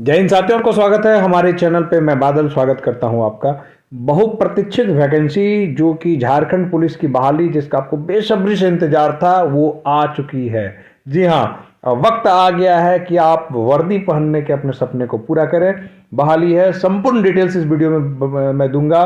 जय हिंद साथियों, आपको स्वागत है हमारे चैनल पे। मैं बादल स्वागत करता हूं आपका। बहुप्रतीक्षित वैकेंसी जो कि झारखंड पुलिस की बहाली, जिसका आपको बेसब्री से इंतजार था, वो आ चुकी है। जी हां, वक्त आ गया है कि आप वर्दी पहनने के अपने सपने को पूरा करें। बहाली है, संपूर्ण डिटेल्स इस वीडियो में मैं दूंगा।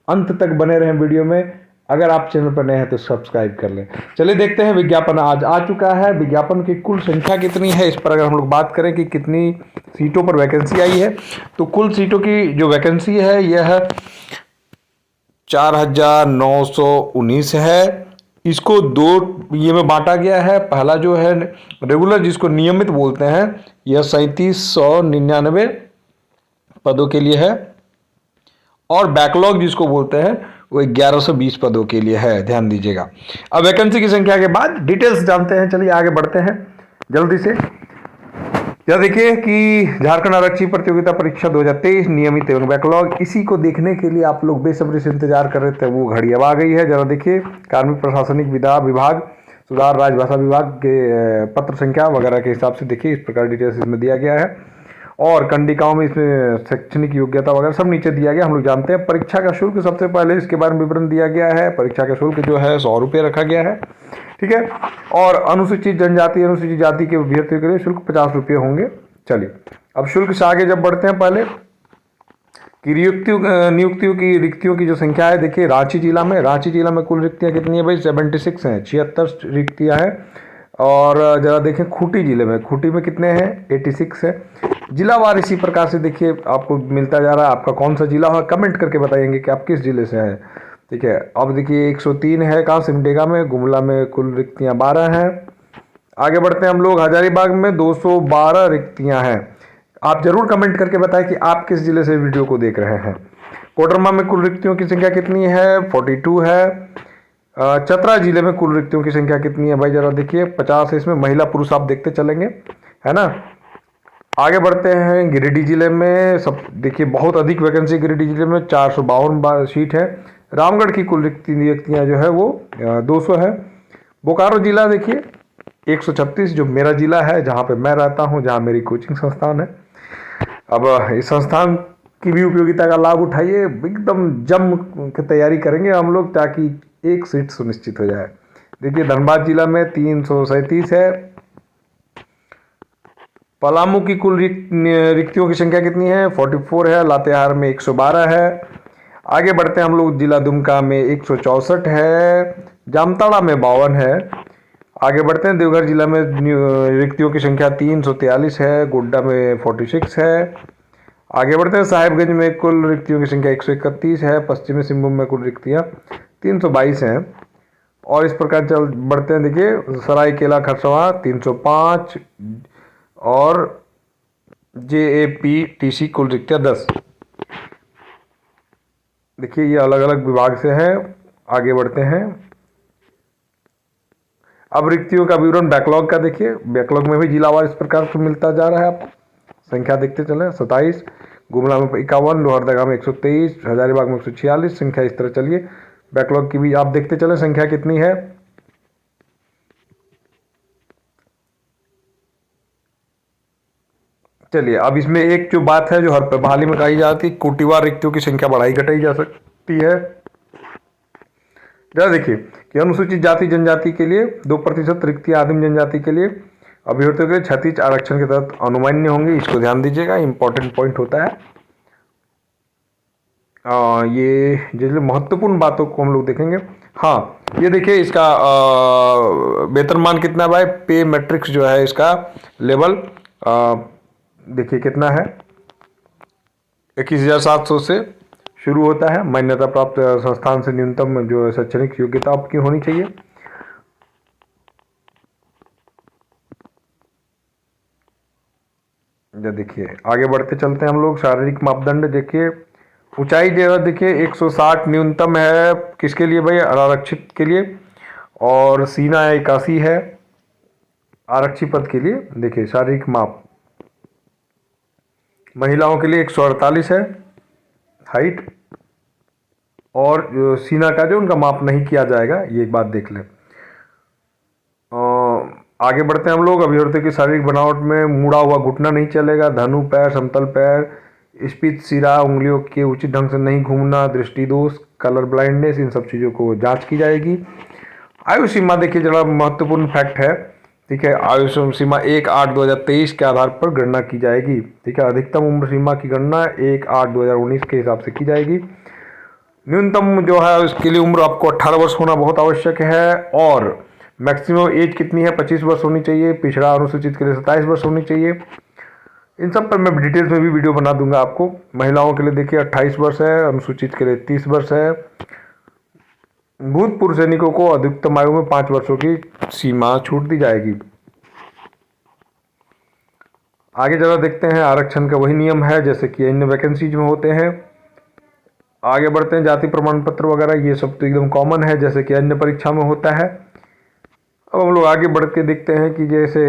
अंत तक बने रहें वीडियो में। अगर आप चैनल पर नए हैं तो सब्सक्राइब कर लें। चलिए देखते हैं, विज्ञापन आज आ चुका है। विज्ञापन की कुल संख्या कितनी है, इस पर अगर हम लोग बात करें कि कितनी सीटों पर वैकेंसी आई है, तो कुल सीटों की जो वैकेंसी है यह 4,919 है। इसको दो ये में बांटा गया है। पहला जो है रेगुलर, जिसको नियमित बोलते हैं, यह 3799 पदों के लिए है। और बैकलॉग जिसको बोलते हैं वो 1120 पदों के लिए है। ध्यान दीजिएगा। अब वैकेंसी की संख्या के बाद डिटेल्स जानते हैं। चलिए आगे बढ़ते हैं जल्दी से। यह देखिए कि झारखंड आरक्षी प्रतियोगिता परीक्षा 2023 नियमित एवं बैकलॉग, इसी को देखने के लिए आप लोग बेसब्री से इंतजार कर रहे थे, वो घड़ी अब आ गई है। जरा देखिए, कार्मिक प्रशासनिक विधा विभाग, सुधार राजभाषा विभाग के पत्र संख्या वगैरह के हिसाब से देखिए इस प्रकार डिटेल्स इसमें दिया गया है। और कंडिकाओं में इसमें शैक्षणिक योग्यता वगैरह सब नीचे दिया गया। हम लोग जानते हैं परीक्षा का शुल्क, सबसे पहले इसके बारे में विवरण दिया गया है। परीक्षा का शुल्क जो है 100 रुपये रखा गया है, ठीक है। और अनुसूचित जनजाति, अनुसूचित जाति के अभ्यर्थियों के लिए शुल्क 50 रुपये होंगे। चलिए अब शुल्क से आगे जब बढ़ते हैं, पहले कि नियुक्तियों की रिक्तियों की जो संख्या है, देखिए रांची जिला में कुल रिक्तियां कितनी है भाई? 76 हैं, 76 रिक्तियां हैं। और जरा देखें खूंटी जिले में, खूंटी में कितने हैं? 86 है। जिलावार इसी प्रकार से देखिए आपको मिलता जा रहा है। आपका कौन सा जिला है, कमेंट करके बताएंगे कि आप किस जिले से हैं, ठीक है। अब देखिए 103 है कहाँ? सिमडेगा में। गुमला में कुल रिक्तियां 12 हैं। आगे बढ़ते हैं हम लोग, हजारीबाग में 212 रिक्तियां हैं। आप जरूर कमेंट करके बताएं कि आप किस जिले से वीडियो को देख रहे हैं। कोडरमा में कुल रिक्तियों की संख्या कितनी है? 42 है। चतरा जिले में कुल रिक्तियों की संख्या कितनी है भाई? जरा देखिए 50 है। इसमें महिला पुरुष आप देखते चलेंगे, है ना। आगे बढ़ते हैं, गिरिडीह जिले में सब देखिए बहुत अधिक वैकेंसी गिरिडीह जिले में, 452 सीट है। रामगढ़ की कुल रिक्तियां जो है वो 200 है। बोकारो जिला देखिए 136, जो मेरा जिला है, जहाँ पे मैं रहता हूँ, जहाँ मेरी कोचिंग संस्थान है। अब इस संस्थान की भी उपयोगिता का लाभ उठाइए। एकदम जम के तैयारी करेंगे हम लोग, ताकि एक सीट सुनिश्चित हो जाए। देखिए धनबाद जिला में 337 है। पलामू की कुल रिक्तियों की संख्या कितनी है? 44 है। लातेहार में 112 है। आगे बढ़ते हैं हम लोग, जिला दुमका में 164 है। जामताड़ा में 52 है। आगे बढ़ते हैं, देवघर जिला में रिक्तियों की संख्या 343 है। गोड्डा में 46 है। आगे बढ़ते हैं, साहिबगंज में कुल रिक्तियों की संख्या 131 है। पश्चिमी सिंहभूम में कुल रिक्तियाँ 322 हैं। और इस प्रकार चल बढ़ते हैं, देखिए सरायकेला खरसावां 305 और JAPTC कुल रिक्तियाँ 10। देखिए ये अलग अलग विभाग से है। आगे बढ़ते हैं, अब रिक्तियों का विवरण बैकलॉग का देखिए। बैकलॉग में भी जिलावार इस प्रकार से मिलता जा रहा है। आपको संख्या देखते चले, 27, गुमला में 51, लोहरदगा में 123, हजारीबाग में 146, संख्या इस तरह। चलिए बैकलॉग की भी आप देखते चले संख्या कितनी है। चलिए अब इसमें एक जो बात है जो हर बहाली में कही जाती है, कोटिवार रिक्तियों की संख्या बढ़ाई घटाई जा सकती है। जरा देखिए कि अनुसूचित जाति जनजाति के लिए 2% रिक्तियां, आदिम जनजाति के लिए अभ्यर्थियों के लिए 36 आरक्षण के तहत अनुमान्य होंगे। इसको ध्यान दीजिएगा, इंपॉर्टेंट पॉइंट होता है। ये जैसे महत्वपूर्ण बातों को हम लोग देखेंगे। हाँ ये देखिए इसका वेतनमान कितना है भाई? पे मैट्रिक्स जो है इसका लेवल देखिए कितना है? 21,700 से शुरू होता है। मान्यता प्राप्त संस्थान से न्यूनतम जो शैक्षणिक योग्यता आपकी होनी चाहिए। देखिए आगे बढ़ते चलते हैं हम लोग, शारीरिक मापदंड देखिए। ऊंचाई जरा देखिए 160 न्यूनतम है, किसके लिए भाई? आरक्षित के लिए। और सीना 81 है आरक्षी पद के लिए। देखिए शारीरिक माप महिलाओं के लिए 148 है हाइट। और जो सीना का जो उनका माप नहीं किया जाएगा, ये एक बात देख लें। आगे बढ़ते हैं हम लोग। अभ्यर्थियों की शारीरिक बनावट में मुड़ा हुआ घुटना नहीं चलेगा, धनु पैर, समतल पैर, स्पीच सिरा, उंगलियों के उचित ढंग से नहीं घूमना, दृष्टि दोष, कलर ब्लाइंडनेस, इन सब चीज़ों को जांच की जाएगी। आयु सीमा देखिए जरा महत्वपूर्ण फैक्ट है, ठीक है। आयु सीमा 1/8/2023 के आधार पर गणना की जाएगी, ठीक है। अधिकतम उम्र सीमा की गणना 1/8/2019 के हिसाब से की जाएगी। न्यूनतम जो है उसके लिए उम्र आपको 18 वर्ष होना बहुत आवश्यक है, और मैक्सिमम एज कितनी है, 25 वर्ष होनी चाहिए। पिछड़ा अनुसूचित के लिए 27 वर्ष होनी चाहिए। इन सब पर मैं डिटेल्स में भी वीडियो बना दूंगा आपको। महिलाओं के लिए देखिए 28 वर्ष है, अनुसूचित के लिए 30 वर्ष है। भूतपूर्व सैनिकों को अधिकतम आयु में 5 वर्षों की सीमा छूट दी जाएगी। आगे जरा देखते हैं, आरक्षण का वही नियम है जैसे कि अन्य वैकेंसीज में होते हैं। आगे बढ़ते हैं, जाति प्रमाण पत्र वगैरह ये सब तो एकदम कॉमन है जैसे कि अन्य परीक्षा में होता है। अब हम लोग आगे बढ़ के देखते हैं कि जैसे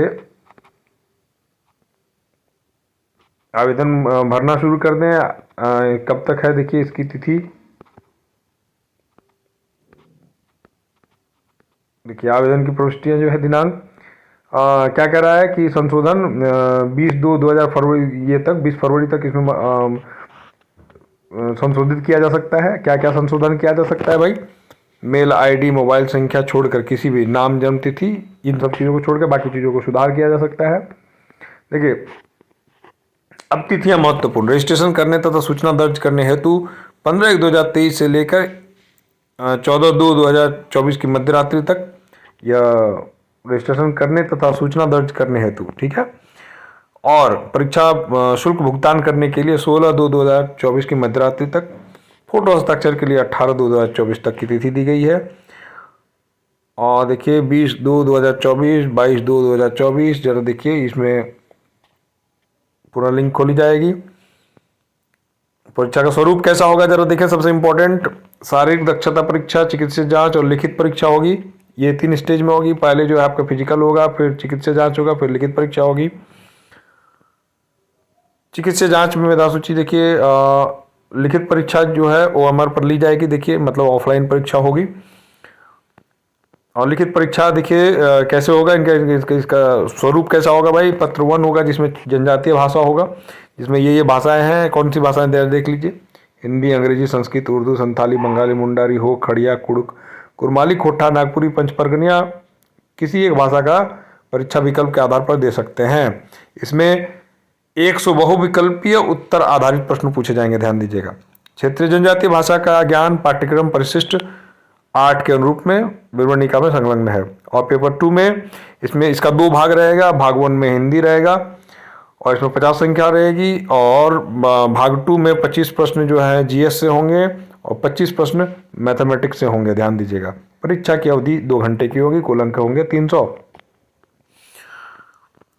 आवेदन भरना शुरू कर दें। कब तक है देखिए इसकी तिथि, देखिए आवेदन की प्रविष्टियां जो है दिनांक क्या कह रहा है कि संशोधन 20/2/2000 फरवरी ये तक 20 फरवरी तक इसमें संशोधित किया जा सकता है। क्या क्या संशोधन किया जा सकता है भाई, मेल आईडी, मोबाइल संख्या छोड़कर किसी भी नाम, जन्म तिथि, इन सब चीज़ों को छोड़कर बाकी चीज़ों को सुधार किया जा सकता है। देखिए अब तिथियां महत्वपूर्ण, रजिस्ट्रेशन करने तथा सूचना दर्ज करने हेतु 15/1/2023 से लेकर 14/2/2024 की मध्य रात्रि तक या रजिस्ट्रेशन करने तथा सूचना दर्ज करने हेतु, ठीक है। और परीक्षा शुल्क भुगतान करने के लिए 16/2/2024 की मध्य रात्रि तक, फोटो हस्ताक्षर के लिए 18/2/2024 तक की तिथि दी गई है। और देखिए 20/2/2024, 22/2/2024, जरा देखिए इसमें पूरा लिंक खोली जाएगी। परीक्षा का स्वरूप कैसा होगा जरा देखिए, सबसे इंपॉर्टेंट शारीरिक दक्षता परीक्षा, चिकित्सा जांच और लिखित परीक्षा होगी। ये 3 स्टेज में होगी। पहले जो है आपका फिजिकल होगा, फिर चिकित्सा जांच होगा, फिर लिखित परीक्षा होगी। चिकित्सा जांच में मेधा सूची देखिए, लिखित परीक्षा जो है OMR पर ली जाएगी, देखिए मतलब ऑफलाइन परीक्षा होगी। और लिखित परीक्षा देखिए कैसे होगा, इसका स्वरूप कैसा होगा भाई, पत्र 1 होगा जिसमें जनजातीय भाषा होगा, जिसमें ये भाषाएं हैं। कौन सी भाषाएं देख लीजिए, हिंदी, अंग्रेजी, संस्कृत, उर्दू, संथाली, बंगाली, मुंडारी, हो, खड़िया, कुड़ुक, कुरमाली, खोटा, नागपुरी, पंचपरगनिया, किसी एक भाषा का परीक्षा विकल्प के आधार पर दे सकते हैं। इसमें 100 बहुविकल्पीय उत्तर आधारित प्रश्न पूछे जाएंगे, ध्यान दीजिएगा। क्षेत्रीय जनजातीय भाषा का ज्ञान पाठ्यक्रम परिशिष्ट 8 के अनुरूप में विवरणिका में संलग्न है। और पेपर 2 में इसमें इसका 2 भाग रहेगा। भाग 1 में हिंदी रहेगा और इसमें 50 संख्या रहेगी, और भाग 2 में 25 प्रश्न जो है GS से होंगे और 25 प्रश्न मैथमेटिक्स से होंगे, ध्यान दीजिएगा। परीक्षा की अवधि 2 घंटे की होगी, कुल अंक होंगे 300।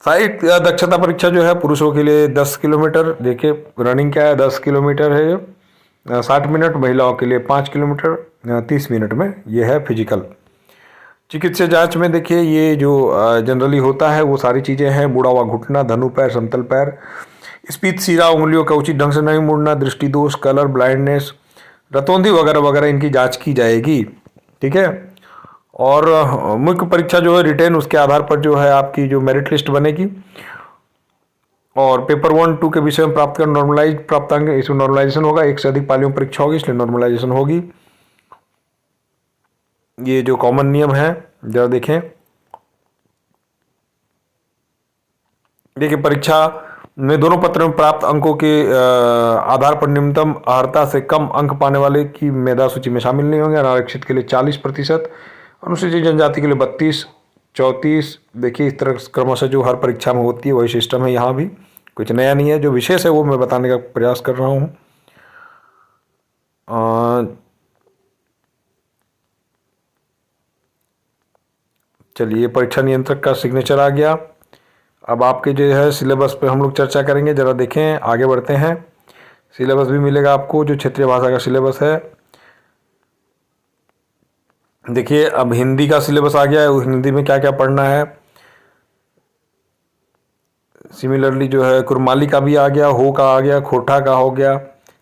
शारीरिक दक्षता परीक्षा जो है पुरुषों के लिए 10 किलोमीटर, देखिए रनिंग क्या है 10 किलोमीटर है 60 मिनट, महिलाओं के लिए 5 किलोमीटर 30 मिनट में, ये है फिजिकल। चिकित्सा जांच में देखिए ये जो जनरली होता है वो सारी चीज़ें हैं, मुड़ा हुआ घुटना, धनु पैर, समतल पैर, स्पीच सिरा, उंगलियों का उचित ढंग से नहीं मुड़ना, दृष्टि दोष, कलर ब्लाइंडनेस, रतौंधी वगैरह वगैरह इनकी जांच की जाएगी, ठीक है। और मुख्य परीक्षा जो है रिटेन, उसके आधार पर जो है आपकी जो मेरिट लिस्ट बनेगी। और पेपर 1, 2 के विषय में प्राप्त कर नॉर्मलाइज प्राप्तांक, इसमें नॉर्मलाइजेशन होगा, 1 से अधिक पालियों परीक्षा होगी इसलिए नॉर्मलाइजेशन होगी। ये जो कॉमन नियम है जरा देखें, देखिए परीक्षा में दोनों पत्र में प्राप्त अंकों के आधार पर न्यूनतम अर्हता से कम अंक पाने वाले की मेधा सूची में शामिल नहीं होंगे। अनारक्षित के लिए 40%, अनुसूचित जनजाति के लिए 32, 34, देखिए इस तरह क्रमशः जो हर परीक्षा में होती है वही सिस्टम है, यहाँ भी कुछ नया नहीं है। जो विशेष है वो मैं बताने का प्रयास कर रहा हूँ। चलिए परीक्षा नियंत्रक का सिग्नेचर आ गया। अब आपके जो है सिलेबस पे हम लोग चर्चा करेंगे, ज़रा देखें, आगे बढ़ते हैं। सिलेबस भी मिलेगा आपको, जो क्षेत्रीय भाषा का सिलेबस है। देखिए अब हिंदी का सिलेबस आ गया है, हिंदी में क्या क्या पढ़ना है। सिमिलरली जो है कुरमाली का भी आ गया, हो का आ गया, खोटा का हो गया,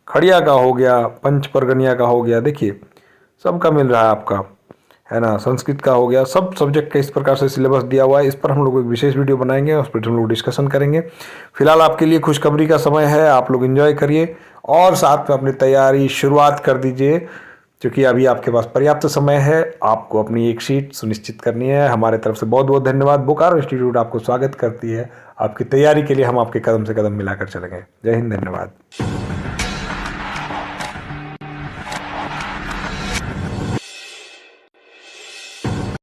खड़िया का हो गया, पंच परगनिया का हो गया, देखिए सबका मिल रहा है आपका। है ना, संस्कृत का हो गया, सब सब्जेक्ट का इस प्रकार से सिलेबस दिया हुआ है। इस पर हम लोग एक विशेष वीडियो बनाएंगे, उस पर हम लोग डिस्कशन करेंगे। फिलहाल आपके लिए खुशखबरी का समय है, आप लोग एंजॉय करिए और साथ में अपनी तैयारी शुरुआत कर दीजिए, क्योंकि अभी आपके पास पर्याप्त समय है। आपको अपनी एक सीट सुनिश्चित करनी है। हमारे तरफ से बहुत बहुत धन्यवाद। बोकारो इंस्टीट्यूट आपको स्वागत करती है। आपकी तैयारी के लिए हम आपके कदम से कदम मिलाकर चलेंगे। जय हिंद, धन्यवाद।